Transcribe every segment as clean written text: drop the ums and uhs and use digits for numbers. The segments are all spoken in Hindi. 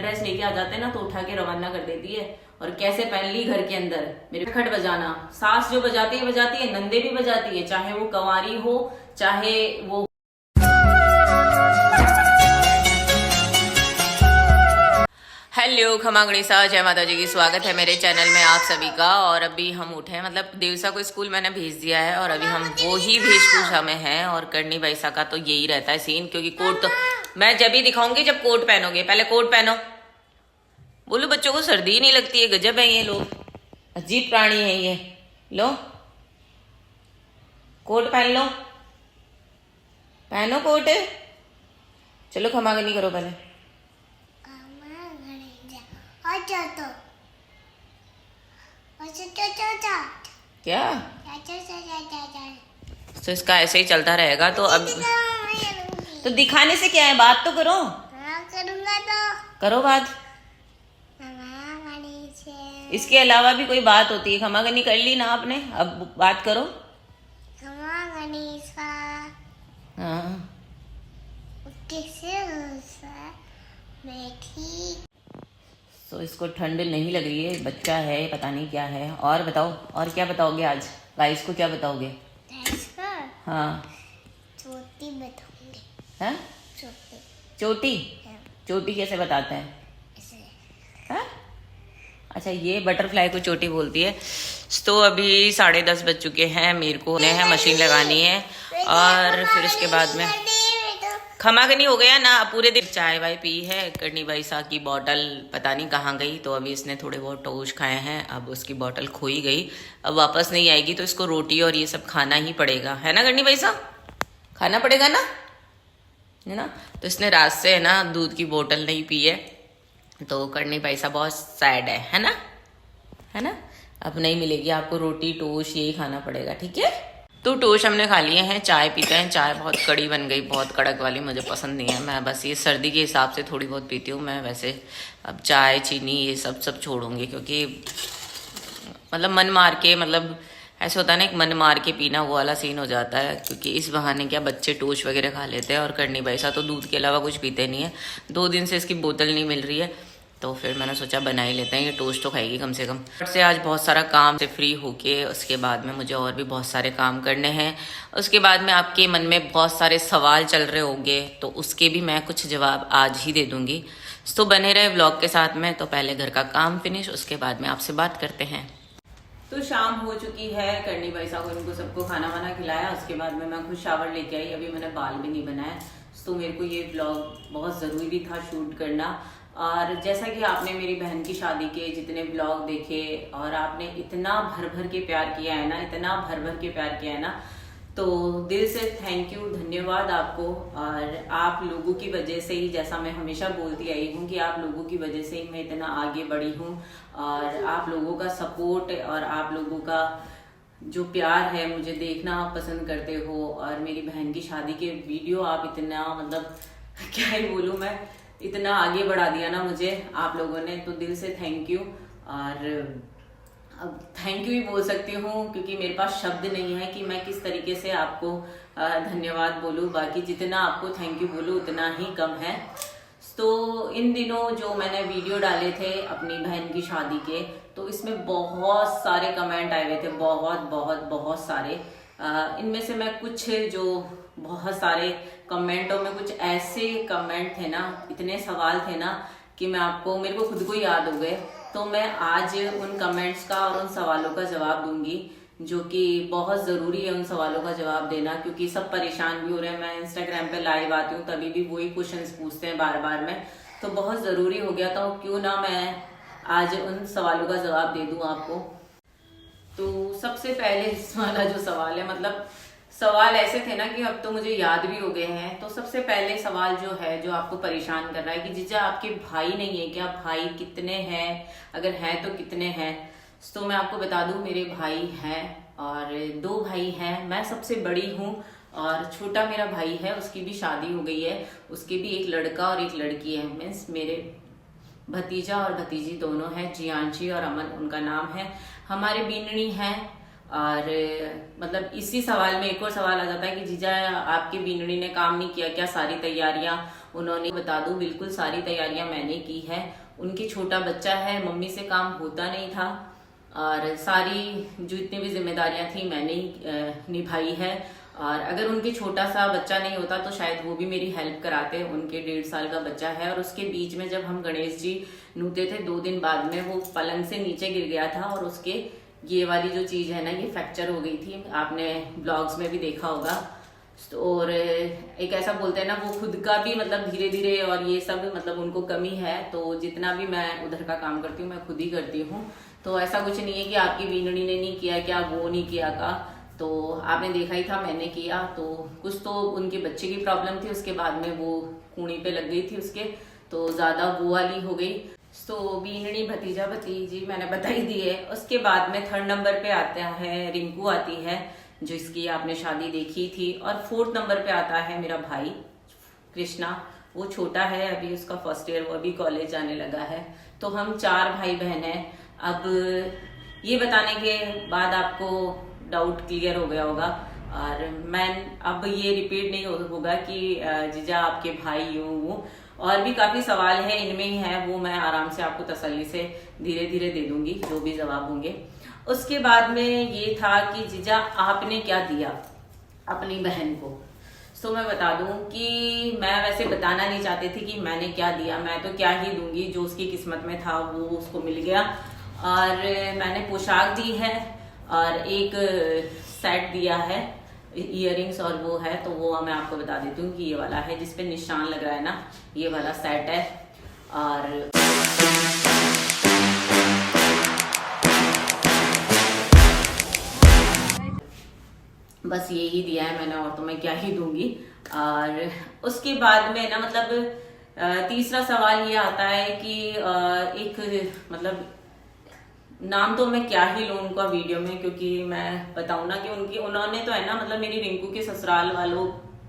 ड्रेस लेके आ जाते हैं ना तो उठा के रवाना कर देती है। और कैसे पहन ली घर के अंदर, मेरे खट बजाना। सास जो बजाती है नंदे भी बजाती है, चाहे वो कंवारी हो चाहे वो। हेलो खमा गणिसा, जय माता जी की। स्वागत है मेरे चैनल में आप सभी का। और अभी हम उठे हैं, मतलब देवसा को स्कूल मैंने भेज दिया है और अभी हम वो ही वेशभूषा में हैं। और करनी बैसा का तो यही रहता है सीन, क्योंकि कोट तो मैं जब ही दिखाऊंगी जब कोट पहनोगे। पहले कोट पहनो। बोलो बच्चों को सर्दी ही नहीं लगती है। गजब है ये लोग, अजीब प्राणी है ये। लो कोट पहन लो, पहनो कोट। चलो खमागनी करो पहले। क्या तो इसका ऐसे ही चलता रहेगा। तो अब तो दिखाने से क्या है, बात तो करो। करूंगा तो करो बात। इसके अलावा भी कोई बात होती है। खमागनी कर ली ना आपने, अब बात करो। हाँ तो इसको ठंड नहीं लग रही है, बच्चा है पता नहीं क्या है। और बताओ, और क्या बताओगे आज गाइस को, क्या बताओगे? हाँ चोटी बताऊंगी। है चोटी? चोटी कैसे बताते हैं? है? अच्छा, ये बटरफ्लाई को चोटी बोलती है। तो अभी 10:30 बज चुके हैं। मेरे को है मशीन लगानी है और फिर उसके बाद में खमागनी हो गया ना। पूरे दिन चाय वाय पी है। करनी भाई सा की बोतल पता नहीं कहाँ गई, तो अभी इसने थोड़े बहुत टोस्ट खाए हैं। अब उसकी बोतल खोई गई, अब वापस नहीं आएगी तो इसको रोटी और ये सब खाना ही पड़ेगा, है ना करनी भाई सा? खाना पड़ेगा ना, है ना? तो इसने रात से है ना दूध की बोतल नहीं पी है, तो करनी भाई सा बहुत सैड है ना? है ना? अब नहीं मिलेगी आपको रोटी टोस्ट, यही खाना पड़ेगा, ठीक है? तो टोस्ट हमने खा लिए हैं, चाय पीते हैं। चाय बहुत कड़ी बन गई, बहुत कड़क वाली मुझे पसंद नहीं है। मैं बस ये सर्दी के हिसाब से थोड़ी बहुत पीती हूँ मैं। वैसे अब चाय चीनी ये सब छोड़ूंगी, क्योंकि मतलब मन मार के, मतलब ऐसे होता है ना, एक मन मार के पीना वो वाला सीन हो जाता है। क्योंकि इस बहाने क्या बच्चे टोस्ट वगैरह खा लेते हैं और करनी बैसा तो दूध के अलावा कुछ पीते नहीं है। 2 दिन से इसकी बोतल नहीं मिल रही है, तो फिर मैंने सोचा बना ही लेते हैं, ये टोस्ट तो खाएगी कम से कम। से आज बहुत सारा काम से फ्री होके उसके बाद में मुझे और भी बहुत सारे काम करने हैं। उसके बाद में आपके मन में बहुत सारे सवाल चल रहे होंगे, तो उसके भी मैं कुछ जवाब आज ही दे दूंगी। तो बने रहे व्लॉग के साथ में। तो पहले घर का काम फिनिश, उसके बाद में आपसे बात करते हैं। तो शाम हो चुकी है, करनी भाई साहब इनको सबको खाना वाना खिलाया। उसके बाद में मैं खुद शावर लेके आई। अभी मैंने बाल भी नहीं बनाया, तो मेरे को ये व्लॉग बहुत ज़रूरी भी था शूट करना। और जैसा कि आपने मेरी बहन की शादी के जितने ब्लॉग देखे और आपने इतना भर भर के प्यार किया है ना, इतना भर भर के प्यार किया है ना, तो दिल से थैंक यू, धन्यवाद आपको। और आप लोगों की वजह से ही, जैसा मैं हमेशा बोलती आई हूँ कि आप लोगों की वजह से ही मैं इतना आगे बढ़ी हूँ। और आप लोगों का सपोर्ट और आप लोगों का जो प्यार है, मुझे देखना आप पसंद करते हो। और मेरी बहन की शादी के वीडियो आप इतना, मतलब क्या ही बोलूँ मैं, इतना आगे बढ़ा दिया ना मुझे आप लोगों ने, तो दिल से थैंक यू। और अब थैंक यू ही बोल सकती हूँ, क्योंकि मेरे पास शब्द नहीं है कि मैं किस तरीके से आपको धन्यवाद बोलूँ। बाकी जितना आपको थैंक यू बोलूँ उतना ही कम है। तो इन दिनों जो मैंने वीडियो डाले थे अपनी बहन की शादी के, तो इसमें बहुत सारे कमेंट आए हुए थे, बहुत बहुत बहुत सारे। इनमें से मैं कुछ, जो बहुत सारे कमेंटों में कुछ ऐसे कमेंट थे ना, इतने सवाल थे ना कि मैं आपको, मेरे को खुद को याद हो गए। तो मैं आज उन कमेंट्स का और उन सवालों का जवाब दूंगी, जो कि बहुत ज़रूरी है उन सवालों का जवाब देना, क्योंकि सब परेशान भी हो रहे हैं। मैं इंस्टाग्राम पे लाइव आती हूँ तभी भी वही क्वेश्चंस पूछते हैं बार बार में, तो बहुत ज़रूरी हो गया था, क्यों ना मैं आज उन सवालों का जवाब दे दूँ आपको। तो सबसे पहले इस वाला जो सवाल है, मतलब सवाल ऐसे थे ना कि अब तो मुझे याद भी हो गए हैं। तो सबसे पहले सवाल जो है, जो आपको परेशान कर रहा है कि जीजा आपके भाई नहीं है क्या? भाई कितने हैं, अगर हैं तो कितने हैं? तो मैं आपको बता दूं, मेरे भाई हैं और 2 भाई हैं। मैं सबसे बड़ी हूँ और छोटा मेरा भाई है, उसकी भी शादी हो गई है। उसके भी एक लड़का और एक लड़की है, मीन्स मेरे भतीजा और भतीजी दोनों हैं, जियांशी और अमन उनका नाम है। हमारे बीननी हैं और मतलब इसी सवाल में एक और सवाल आ जाता है कि जीजा आपके बीनड़ी ने काम नहीं किया क्या, सारी तैयारियां उन्होंने, बता दूं बिल्कुल सारी तैयारियां मैंने की है। उनकी छोटा बच्चा है, मम्मी से काम होता नहीं था और सारी जो इतनी भी जिम्मेदारियां थी मैंने ही निभाई है। और अगर उनके छोटा सा बच्चा नहीं होता तो शायद वो भी मेरी हेल्प कराते। उनके 1.5 साल का बच्चा है और उसके बीच में जब हम गणेश जी नूते थे 2 दिन बाद में वो पलंग से नीचे गिर गया था और उसके ये वाली जो चीज है ना ये फ्रैक्चर हो गई थी, आपने ब्लॉग्स में भी देखा होगा। और एक ऐसा बोलते हैं ना वो खुद का भी मतलब धीरे धीरे और ये सब मतलब उनको कमी है, तो जितना भी मैं उधर का काम करती हूँ मैं खुद ही करती हूँ। तो ऐसा कुछ नहीं है कि आपकी बीनड़ी ने नहीं किया क्या, वो नहीं किया का, तो आपने देखा ही था मैंने किया। तो कुछ तो उनके बच्चे की प्रॉब्लम थी, उसके बाद में वो कूड़ी पे लग गई थी उसके, तो ज्यादा वो वाली हो गई। तो बीनड़ी भतीजा भतीजी मैंने बता ही दी है। उसके बाद में 3rd नंबर पे आता है रिंकू आती है जो इसकी आपने शादी देखी थी, और 4th नंबर पे आता है मेरा भाई कृष्णा। वो छोटा है अभी, उसका 1st ईयर, वो अभी कॉलेज जाने लगा है। तो हम 4 भाई बहन हैं। अब ये बताने के बाद आपको डाउट क्लियर हो गया होगा और मैं अब ये रिपीट नहीं होगा कि जीजा आपके भाई वो, और भी काफी सवाल है इनमें ही है, वो मैं आराम से आपको तसल्ली से धीरे धीरे दे दूंगी जो भी जवाब होंगे। उसके बाद में ये था कि जीजा आपने क्या दिया अपनी बहन को। तो मैं बता दूं कि मैं वैसे बताना नहीं चाहती थी कि मैंने क्या दिया, मैं तो क्या ही दूंगी, जो उसकी किस्मत में था वो उसको मिल गया। और मैंने पोशाक दी है और एक सेट दिया है इयररिंग्स, और वो है तो वो मैं आपको बता देती हूँ कि ये वाला है जिसपे निशान लग रहा है ना, ये वाला सेट है। और बस ये ही दिया है मैंने, और तो मैं क्या ही दूंगी। और उसके बाद में ना मतलब तीसरा सवाल ये आता है कि एक मतलब नाम तो मैं क्या ही लूं उनका वीडियो में, क्योंकि मैं बताऊं ना कि उन्होंने तो है ना मतलब मेरी रिंकू के ससुराल वालों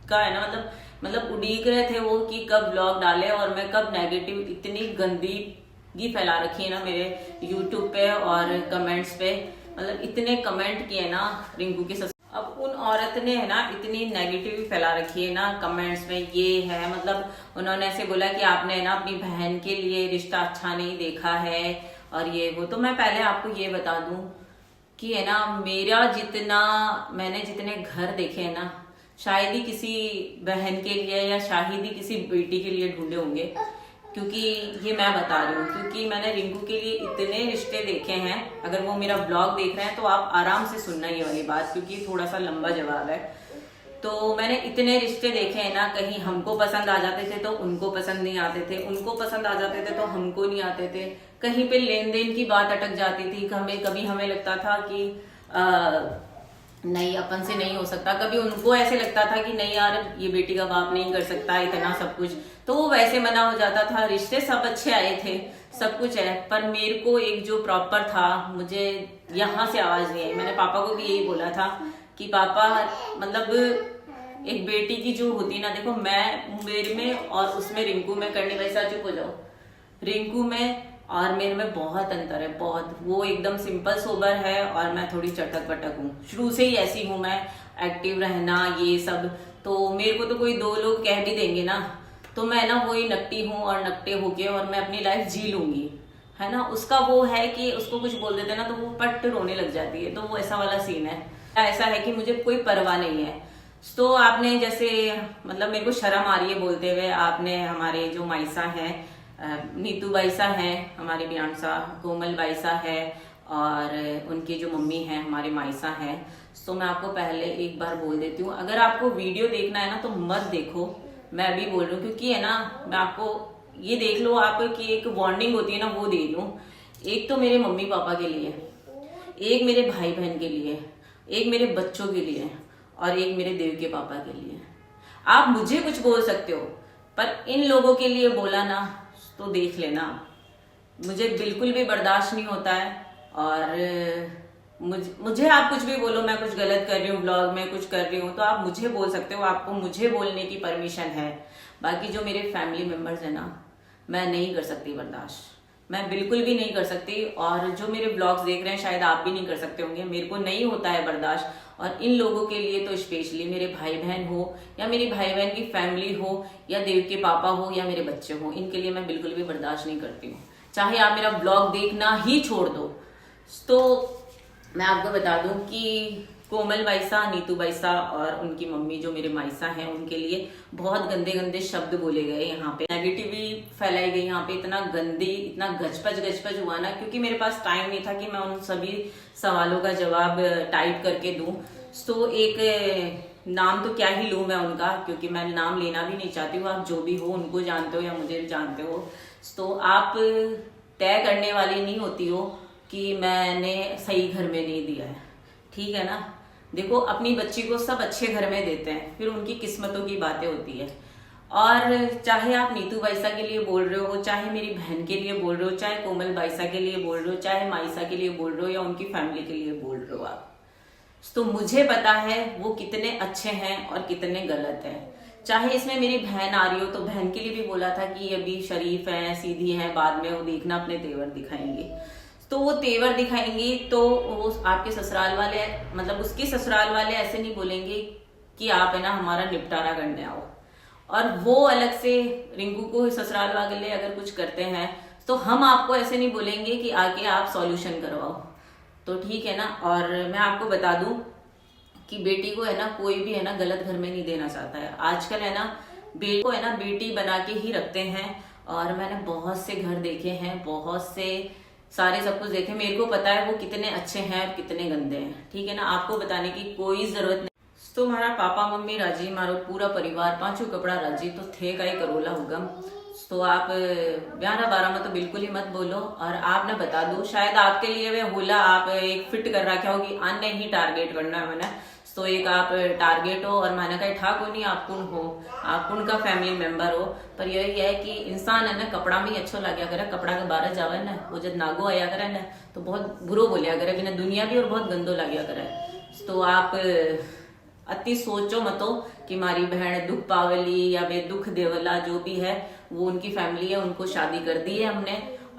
का है ना मतलब उड़ीक रहे थे वो कि कब ब्लॉग डाले और मैं कब नेगेटिव इतनी गंदगी फैला रखी है ना मेरे यूट्यूब पे और कमेंट्स पे, मतलब इतने कमेंट किए ना रिंकू के अब उन औरत ने है ना इतनी नेगेटिव फैला रखी है ना कमेंट्स में। ये है मतलब उन्होंने ऐसे बोला कि आपने है ना अपनी बहन के लिए रिश्ता अच्छा नहीं देखा है और ये वो। तो मैं पहले आपको ये बता दूं कि है ना मेरा मैंने जितने घर देखे हैं ना, शायद ही किसी बहन के लिए या शायद ही किसी बेटी के लिए ढूंढे होंगे, क्योंकि ये मैं बता रही हूँ क्योंकि मैंने रिंकू के लिए इतने रिश्ते देखे हैं। अगर वो मेरा ब्लॉग देख रहे हैं तो आप आराम से सुनना ये वाली बात, क्योंकि थोड़ा सा लंबा जवाब है। तो मैंने इतने रिश्ते देखे हैं ना, कहीं हमको पसंद आ जाते थे तो उनको पसंद नहीं आते थे, उनको पसंद आ जाते थे तो हमको नहीं आते थे, कहीं पे लेन देन की बात अटक जाती थी, कभी हमें लगता था कि नहीं अपन से नहीं हो सकता, कभी उनको ऐसे लगता था कि नहीं यार ये बेटी का बाप नहीं कर सकता इतना सब कुछ, तो वो वैसे मना हो जाता था। रिश्ते सब अच्छे आए थे, सब कुछ है, पर मेरे को एक जो प्रॉपर था, मुझे यहाँ से आवाज नहीं आई। मैंने पापा को भी यही बोला था कि पापा मतलब एक बेटी की जो होती है ना, देखो मैं मेरे में और उसमें रिंकू में करने वैसा, चुप हो जाओ, रिंकू में और मेरे में बहुत अंतर है, बहुत। वो एकदम सिंपल सोबर है और मैं थोड़ी चटक पटक हूँ, शुरू से ही ऐसी हूँ मैं, एक्टिव रहना ये सब। तो मेरे को तो कोई 2 लोग कह भी देंगे ना तो मैं ना वही नकटी हूँ और नकटे होके और मैं अपनी लाइफ जी लूंगी, है ना। उसका वो है कि उसको कुछ बोल देते ना तो वो पट रोने लग जाती है, तो वो ऐसा वाला सीन है। ऐसा है कि मुझे कोई परवाह नहीं है। तो आपने जैसे मतलब मेरे को शर्म आ रही है बोलते हुए, आपने हमारे जो माइसा हैं, नीतू बाईसा है हमारी बियांसा, कोमल बाईसा है और उनकी जो मम्मी है हमारे माइसा है। तो मैं आपको पहले एक बार बोल देती हूँ, अगर आपको वीडियो देखना है ना तो मत देखो, मैं भी बोल रही हूँ, क्योंकि है ना मैं आपको ये देख लो आप की एक वार्निंग होती है ना वो दे दूं। एक तो मेरे मम्मी पापा के लिए, एक मेरे भाई बहन के लिए, एक मेरे बच्चों के लिए और एक मेरे देव के पापा के लिए। आप मुझे कुछ बोल सकते हो पर इन लोगों के लिए बोला ना तो देख लेना, मुझे बिल्कुल भी बर्दाश्त नहीं होता है। और मुझे आप कुछ भी बोलो, मैं कुछ गलत कर रही हूँ ब्लॉग में कुछ कर रही हूँ तो आप मुझे बोल सकते हो, आपको मुझे बोलने की परमिशन है। बाकी जो मेरे फैमिली मेंबर्स है ना, मैं नहीं कर सकती बर्दाश्त, मैं बिल्कुल भी नहीं कर सकती। और जो मेरे ब्लॉग्स देख रहे हैं शायद आप भी नहीं कर सकते होंगे, मेरे को नहीं होता है बर्दाश्त। और इन लोगों के लिए तो स्पेशली, मेरे भाई बहन हो या मेरी भाई बहन की फैमिली हो या देव के पापा हो या मेरे बच्चे हो, इनके लिए मैं बिल्कुल भी बर्दाश्त नहीं करती हूँ। चाहे आप मेरा ब्लॉग देखना ही छोड़ दो। तो मैं आपको बता दूं कि कोमल बाईसा, नीतू बाईसा और उनकी मम्मी जो मेरे माइसा हैं, उनके लिए बहुत गंदे गंदे शब्द बोले गए यहाँ पे, नेगेटिविटी फैलाई गई यहाँ पे, इतना गंदी, इतना गचपच हुआ ना, क्योंकि मेरे पास टाइम नहीं था कि मैं उन सभी सवालों का जवाब टाइप करके दूं। तो एक नाम तो क्या ही लूं मैं उनका, क्योंकि मैं नाम लेना भी नहीं चाहती हूँ। आप जो भी हो, उनको जानते हो या मुझे जानते हो, तो आप तय करने वाली नहीं होती हो कि मैंने सही घर में नहीं दिया है, ठीक है ना। देखो, अपनी बच्ची को सब अच्छे घर में देते हैं, फिर उनकी किस्मतों की बातें होती है। और चाहे आप नीतू बाईसा के लिए बोल रहे हो, चाहे मेरी बहन के लिए बोल रहे हो, चाहे कोमल बाईसा के लिए बोल रहे हो, चाहे माईसा के लिए बोल रहे हो या उनकी फैमिली के लिए बोल रहे हो आप, तो मुझे पता है वो कितने अच्छे हैं और कितने गलत हैं। चाहे इसमें मेरी बहन आ रही हो, तो बहन के लिए भी बोला था कि ये अभी शरीफ है, सीधी है, बाद में वो देखना अपने तेवर दिखाएंगे। तो वो तेवर दिखाएंगी तो वो आपके ससुराल वाले, मतलब उसके ससुराल वाले ऐसे नहीं बोलेंगे कि आप है ना हमारा निपटारा करने आओ। और वो अलग से रिंकू को ससुराल वाले अगर कुछ करते हैं तो हम आपको ऐसे नहीं बोलेंगे कि आके आप सॉल्यूशन करवाओ। तो ठीक है ना। और मैं आपको बता दूं कि बेटी को है ना कोई भी है ना गलत घर में नहीं देना चाहता है। आजकल है ना बेटी को है ना बेटी बना के ही रखते हैं। और मैंने बहुत से घर देखे हैं, बहुत से सारे सब कुछ देखे, मेरे को पता है वो कितने अच्छे हैं और कितने गंदे हैं, ठीक है ना। आपको बताने की कोई जरूरत नहीं। तो हमारा पापा मम्मी राजी, हमारा पूरा परिवार, पांचों कपड़ा राजी, तो थे का ही करोला हुगम। तो आप 11-12 में तो बिल्कुल ही मत बोलो। और आप ना बता दो, शायद आपके लिए वे होला आप एक फिट कर रखा हो कि अन्य ही टारगेट करना है मैंने, तो एक आप टारगेट हो। और मैंने कहा ठाक हो नहीं, आप कौन हो, आप कौन का फैमिली मेंबर हो। पर यही है कि इंसान है ना कपड़ा में ही अच्छा लगा करे, कपड़ा के बारह जावे ना, वो जब नागो आया करे ना तो बहुत बुरो बोलिया करे बिना दुनिया भी, और बहुत गंदो लगे करे। तो आप अति सोचो मतो कि हमारी बहन दुख पावली या बे दुख देवला जो भी है, वो उनकी फैमिली है, उनको शादी कर दी है हमने।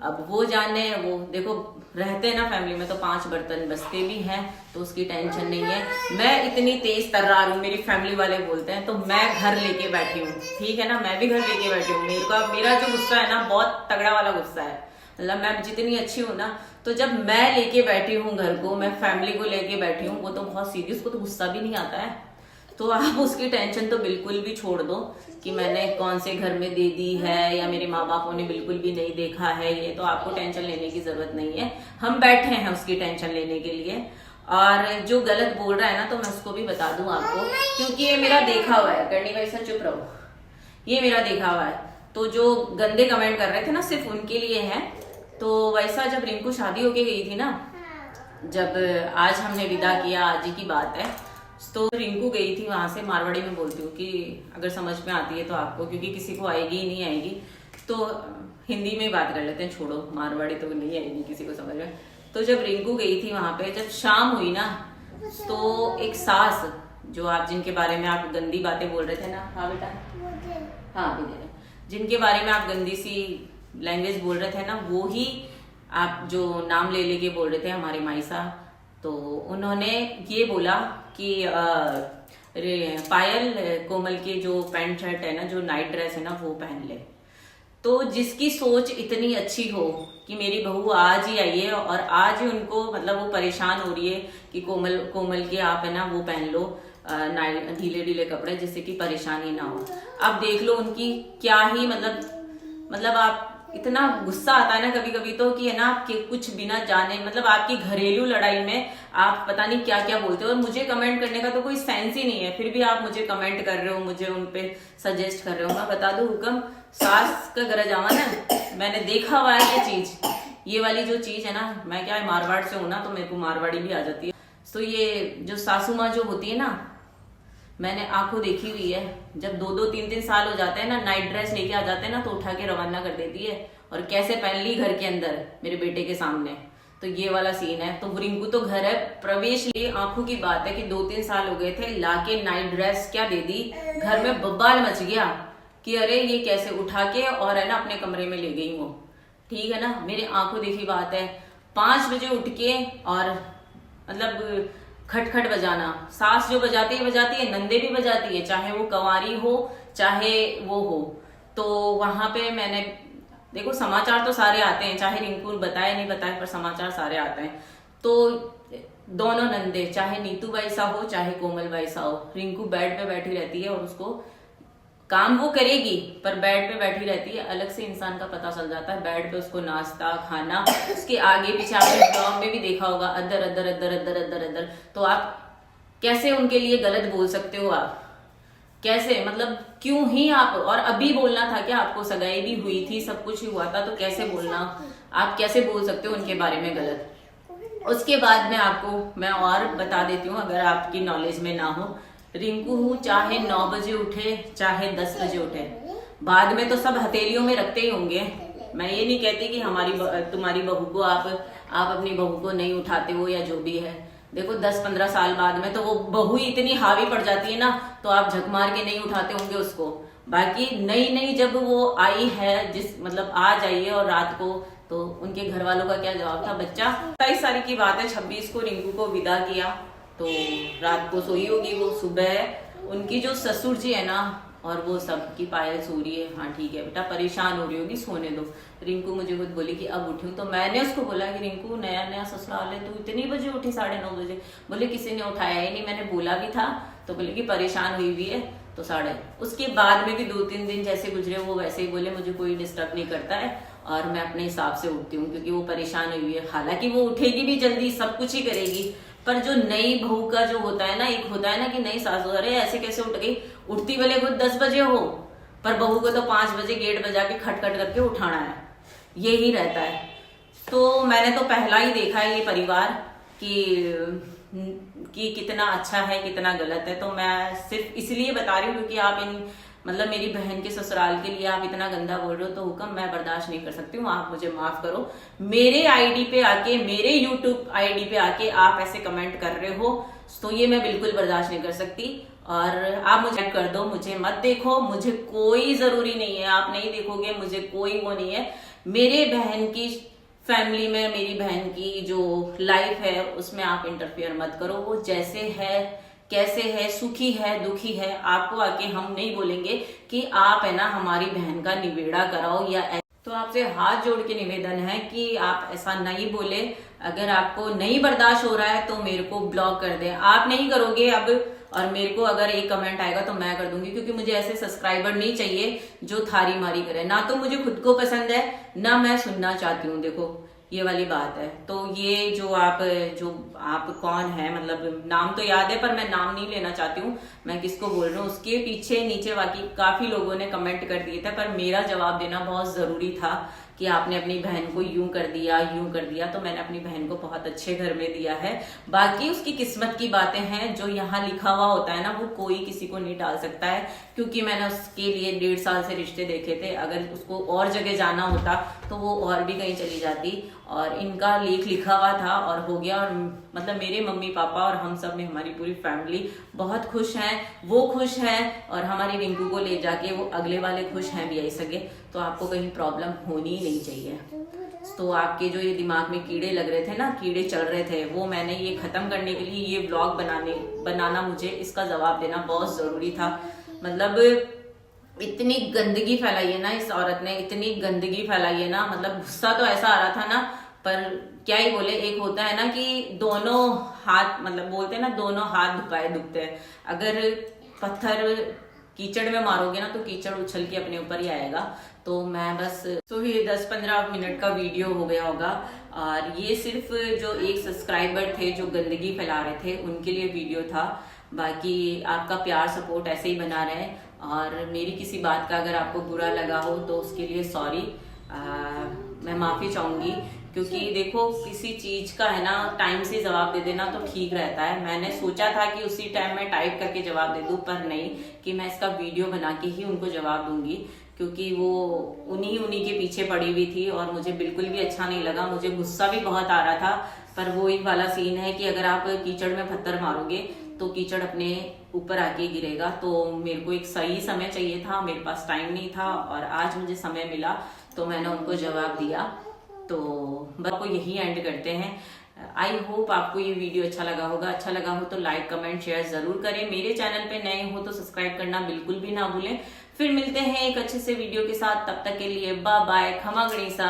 अब वो जाने, वो देखो रहते हैं ना फैमिली में तो 5 बर्तन बसते भी हैं, तो उसकी टेंशन नहीं है। मैं इतनी तेज तर्रार हूँ, मेरी फैमिली वाले बोलते हैं, तो मैं घर लेके बैठी हूँ, ठीक है ना। मैं भी घर लेके बैठी हूँ। मेरा जो गुस्सा है ना बहुत तगड़ा वाला गुस्सा है। मतलब मैं जितनी अच्छी हूँ ना, तो जब मैं लेके बैठी हूँ घर को, मैं फैमिली को लेके बैठी हूँ, वो तो बहुत सीधी, उसको तो गुस्सा भी नहीं आता है। तो आप उसकी टेंशन तो बिल्कुल भी छोड़ दो कि मैंने कौन से घर में दे दी है या मेरे माँ बापों ने बिल्कुल भी नहीं देखा है, ये तो आपको टेंशन लेने की जरूरत नहीं है। हम बैठे हैं उसकी टेंशन लेने के लिए। और जो गलत बोल रहा है ना, तो मैं उसको भी बता दूं आपको, क्योंकि ये मेरा देखा हुआ है। करनी भाई सर चुप रहो, ये मेरा देखा हुआ है। तो जो गंदे कमेंट कर रहे थे ना, सिर्फ उनके लिए है। तो वैसा जब रिंकू शादी होके गई थी ना, जब आज हमने विदा किया, आज ही की बात है, तो रिंकू गई थी वहां से। मारवाड़ी में बोलती हूँ कि अगर समझ में आती है तो आपको, क्योंकि किसी को आएगी ही नहीं आएगी, तो हिंदी में बात कर लेते हैं, छोड़ो मारवाड़ी तो नहीं आएगी किसी को समझ में। तो जब रिंकू गई थी वहां पे, जब शाम हुई ना, तो एक सास, जो आप जिनके बारे में आप गंदी बातें बोल रहे थे ना, हाँ बेटा, हाँ विजय, जिनके बारे में आप गंदी सी लैंग्वेज बोल रहे थे ना, वो ही आप जो नाम ले लेके बोल रहे थे हमारे माईसा। तो उन्होंने ये बोला कि पायल, कोमल के जो पैंट शर्ट है ना, जो नाइट ड्रेस है ना, वो पहन ले। तो जिसकी सोच इतनी अच्छी हो कि मेरी बहू आज ही आई है और आज ही उनको, मतलब वो परेशान हो रही है कि कोमल के आप है ना वो पहन लो ढीले ढीले कपड़े, जिससे कि परेशानी ना हो। अब देख लो उनकी क्या ही, मतलब आप इतना गुस्सा आता है ना कभी कभी तो, कि है ना आपके कुछ बिना जाने, मतलब आपकी घरेलू लड़ाई में आप पता नहीं क्या क्या बोलते हो। और मुझे कमेंट करने का तो कोई सेंस ही नहीं है, फिर भी आप मुझे कमेंट कर रहे हो, मुझे उनपे सजेस्ट कर रहे हो। मैं बता दूं हुक्म, सास का गरज आवा ना, मैंने देखा हुआ है ये चीज, ये वाली जो चीज है ना, मैं क्या मारवाड़ से हूं ना, तो मेरे को मारवाड़ी भी आ जाती है। तो ये जो सासू माँ जो होती है ना, मैंने आंखों देखी हुई है, जब 2-2, 3-3 साल हो जाते हैं ना, नाइट ड्रेस लेके आ जाते हैं ना, तो उठा के रवाना कर देती है। और कैसे पहन ली घर के अंदर मेरे बेटे के सामने, तो ये वाला सीन है। तो रिंकू तो घर है, प्रवेश लिए आंखों की बात है कि 2-3 साल हो गए थे, लाके नाइट ड्रेस क्या दे दी, घर में बब्बाल मच गया कि अरे ये कैसे, उठा के और है ना अपने कमरे में ले गई वो, ठीक है ना, मेरे आंखों देखी बात है। 5 बजे उठ के और मतलब खटखट बजाना, सास जो बजाती है नंदे भी बजाती है, चाहे वो कंवारी हो चाहे वो हो। तो वहां पे मैंने देखो समाचार तो सारे आते हैं, चाहे रिंकू बताए नहीं बताए पर समाचार सारे आते हैं। तो दोनों नंदे, चाहे नीतू बाई सा हो चाहे कोमल बाई सा हो, रिंकू बेड पे बैठी रहती है और उसको काम वो करेगी पर बेड पे बैठी रहती है। अलग से इंसान का पता चल जाता है, बेड पे उसको नाश्ता खाना, उसके आगे पीछे आपने ब्लॉग में भी देखा होगा, other other other other other other. तो आप कैसे उनके लिए गलत बोल सकते हो? आप कैसे, मतलब क्यों ही आप, और अभी बोलना था क्या? आपको सगाई भी हुई थी, सब कुछ ही हुआ था, तो कैसे बोलना, आप कैसे बोल सकते हो उनके बारे में गलत? उसके बाद में आपको मैं और बता देती हूँ, अगर आपकी नॉलेज में ना हो, रिंकू चाहे 9 बजे उठे चाहे 10 बजे उठे, बाद में तो सब हथेलियों में रखते ही होंगे। मैं ये नहीं कहती कि तुम्हारी बहू को आप अपनी बहू को नहीं उठाते हो या जो भी है। देखो 10-15 साल बाद में तो वो बहू ही इतनी हावी पड़ जाती है ना, तो आप झक मार के नहीं उठाते होंगे उसको। बाकी नई जब वो आई है, जिस मतलब आज आई है और रात को, तो उनके घर वालों का क्या जवाब था? बच्चा 27 तारीख की बात है, 26 को रिंकू को विदा किया, तो रात को सोई होगी वो। सुबह उनकी जो ससुर जी है ना, और वो सबकी पायल सो रही है, हाँ ठीक है बेटा परेशान हो रही होगी, सोने दो। रिंकू मुझे खुद बोली कि अब उठी हूँ, तो मैंने उसको बोला कि रिंकू नया ससुराल है, तू इतनी बजे उठी? 9:30 बजे? बोले किसी ने उठाया ही नहीं, मैंने बोला भी था। तो बोले कि परेशान हुई हुई है, तो 8:30। उसके बाद में भी 2-3 दिन जैसे गुजरे वो वैसे ही बोले मुझे कोई डिस्टर्ब नहीं करता है और मैं अपने हिसाब से उठती हूँ, क्योंकि वो परेशान हुई हुई है। हालांकि वो उठेगी भी जल्दी, सब कुछ ही करेगी, पर जो नई बहू का जो होता है ना, एक होता है ना कि नई सासू, अरे ऐसे कैसे उठ गई, उठती भले खुद 10 बजे हो, पर बहू को तो 5 बजे गेट बजा के खटखट करके उठाना है, यही रहता है। तो मैंने तो पहला ही देखा है ये परिवार कि कितना अच्छा है कितना गलत है। तो मैं सिर्फ इसलिए बता रही हूँ क्योंकि आप मतलब मेरी बहन के ससुराल के लिए आप इतना गंदा बोल रहे हो, तो हुक्म मैं बर्दाश्त नहीं कर सकती हूँ, आप मुझे माफ करो। मेरे आईडी पे आके, मेरे यूट्यूब आईडी पे आके आप ऐसे कमेंट कर रहे हो, तो ये मैं बिल्कुल बर्दाश्त नहीं कर सकती। और आप मुझे कर दो, मुझे मत देखो, मुझे कोई जरूरी नहीं है, आप नहीं देखोगे, मुझे कोई वो नहीं है। मेरे बहन की फैमिली में, मेरी बहन की जो लाइफ है उसमें आप इंटरफेयर मत करो। वो जैसे है, कैसे है, सुखी है, दुखी है, आपको आके हम नहीं बोलेंगे कि आप है ना हमारी बहन का निबेड़ा कराओ या तो आपसे हाथ जोड़ के निवेदन है कि आप ऐसा नहीं बोले। अगर आपको नहीं बर्दाश्त हो रहा है तो मेरे को ब्लॉक कर दें। आप नहीं करोगे अब, और मेरे को अगर एक कमेंट आएगा तो मैं कर दूंगी, क्योंकि मुझे ऐसे सब्सक्राइबर नहीं चाहिए जो थारी मारी करे। ना तो मुझे खुद को पसंद है, ना मैं सुनना चाहती हूँ। देखो ये वाली बात है। तो ये जो आप कौन है, मतलब नाम तो याद है पर मैं नाम नहीं लेना चाहती हूँ, मैं किसको बोल रहा हूँ। उसके पीछे नीचे बाकी काफी लोगों ने कमेंट कर दिए थे, पर मेरा जवाब देना बहुत जरूरी था कि आपने अपनी बहन को यूं कर दिया। तो मैंने अपनी बहन को बहुत अच्छे घर में दिया है। बाकी उसकी किस्मत की बातें हैं, जो यहाँ लिखा हुआ होता है ना, वो कोई किसी को नहीं डाल सकता है। क्योंकि मैंने उसके लिए 1.5 साल से रिश्ते देखे थे। अगर उसको और जगह जाना होता तो वो और भी कहीं चली जाती, और इनका लेख लिखा हुआ था और हो गया। और मतलब मेरे मम्मी पापा और हम सब में हमारी पूरी फैमिली बहुत खुश हैं, वो खुश हैं, और हमारी रिंकू को ले जाके वो अगले वाले खुश हैं भी आई सके। तो आपको कहीं प्रॉब्लम होनी ही नहीं चाहिए। तो आपके जो ये दिमाग में कीड़े लग रहे थे ना, कीड़े चल रहे थे, वो मैंने ये खत्म करने के लिए ये व्लॉग बनाना मुझे इसका जवाब देना बहुत जरूरी था। मतलब इतनी गंदगी फैलाई है ना इस औरत ने, इतनी गंदगी फैलाई है ना, मतलब गुस्सा तो ऐसा आ रहा था ना, पर क्या ही बोले। एक होता है ना कि दोनों हाथ, मतलब बोलते हैं ना दोनों हाथ दुखाए दुखते हैं। अगर पत्थर कीचड़ में मारोगे ना तो कीचड़ उछल के अपने ऊपर ही आएगा। तो मैं बस ये 10-15 मिनट का वीडियो हो गया होगा, और ये सिर्फ जो एक सब्सक्राइबर थे जो गंदगी फैला रहे थे उनके लिए वीडियो था। बाकी आपका प्यार सपोर्ट ऐसे ही बना रहे, और मेरी किसी बात का अगर आपको बुरा लगा हो तो उसके लिए सॉरी, मैं माफी चाहूंगी। क्योंकि देखो किसी चीज का है ना टाइम से जवाब दे देना तो ठीक रहता है। मैंने सोचा था कि उसी टाइम में टाइप करके जवाब दे दूं, पर नहीं, कि मैं इसका वीडियो बना के ही उनको जवाब दूंगी, क्योंकि वो उन्हीं के पीछे पड़ी हुई थी और मुझे बिल्कुल भी अच्छा नहीं लगा। मुझे गुस्सा भी बहुत आ रहा था, पर वो एक वाला सीन है कि अगर आप कीचड़ में पत्थर मारोगे तो कीचड़ अपने ऊपर आके गिरेगा। तो मेरे को एक सही समय चाहिए था, मेरे पास टाइम नहीं था, और आज मुझे समय मिला तो मैंने उनको जवाब दिया। तो बस को यही एंड करते हैं। आई होप आपको ये वीडियो अच्छा लगा होगा। अच्छा लगा हो तो लाइक कमेंट शेयर जरूर करें। मेरे चैनल पे नए हो तो सब्सक्राइब करना बिल्कुल भी ना भूलें। फिर मिलते हैं एक अच्छे से वीडियो के साथ, तब तक के लिए बाय बाय, खमा गणिसा।